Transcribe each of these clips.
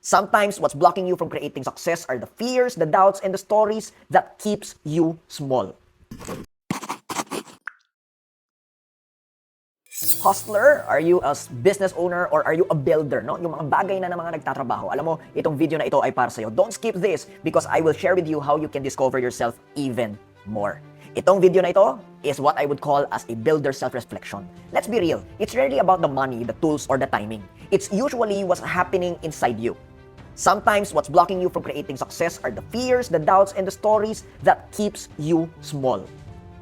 Sometimes what's blocking you from creating success are the fears, the doubts, and the stories that keeps you small. Hustler, are you a business owner or are you a builder, no? Yung mga bagay na ng mga nagtatrabaho. Alam mo, itong video na ito ay para sa'yo. Don't skip this because I will share with you how you can discover yourself even more. Itong video na ito is what I would call as a builder self-reflection. Let's be real. It's rarely about the money, the tools, or the timing. It's usually what's happening inside you. Sometimes what's blocking you from creating success are the fears, the doubts, and the stories that keeps you small.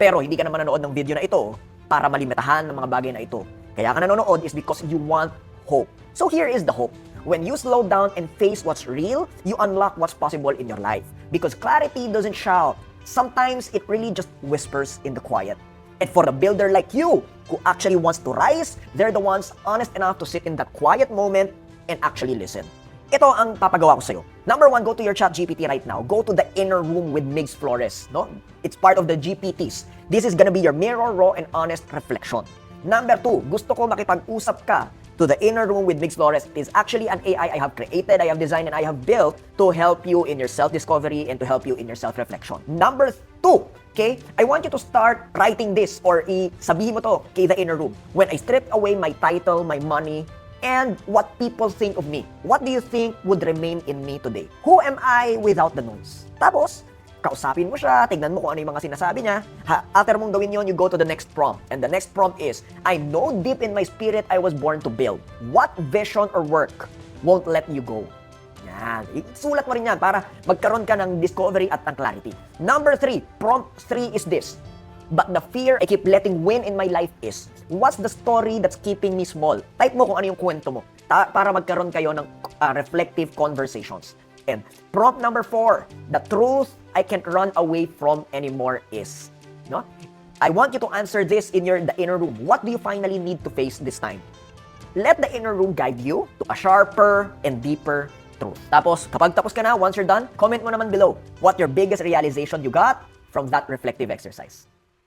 Pero hindi ka naman nanood ng video na ito para malimitahan ng mga bagay na ito. Kaya ka nanonood is because you want hope. So here is the hope. When you slow down and face what's real, you unlock what's possible in your life. Because clarity doesn't shout. Sometimes it really just whispers in the quiet. And for a builder like you, who actually wants to rise, they're the ones honest enough to sit in that quiet moment and actually listen. Ito ang papagawa ko sa'yo. Number 1, go to your ChatGPT right now. Go to the inner room with Migs Flores. No? It's part of the GPTs. This is gonna be your mirror, raw, and honest reflection. Number 2, gusto ko makipag-usap ka to the inner room with Migs Flores. It is actually an AI I have created, I have designed, and I have built to help you in your self-discovery and to help you in your self-reflection. Number 2, okay? I want you to start writing this or sabihin mo to kay the inner room. When I strip away my title, my money, and what people think of me. What do you think would remain in me today? Who am I without the noise? Tapos, kausapin mo siya, tignan mo kung ano yung mga sinasabi niya. After mong gawin yon, you go to the next prompt. And the next prompt is, I know deep in my spirit I was born to build. What vision or work won't let you go? Yan. Isulat mo rin yan para magkaroon ka ng discovery at ng clarity. Number 3, prompt 3 is this. But the fear I keep letting win in my life is, what's the story that's keeping me small? Type mo kung ano yung kwento mo para magkaroon kayo ng reflective conversations. And prompt number 4, the truth I can't run away from anymore is, no? I want you to answer this in the inner room. What do you finally need to face this time? Let the inner room guide you to a sharper and deeper truth. Tapos, kapag tapos ka na, once you're done, comment mo naman below what your biggest realization you got from that reflective exercise.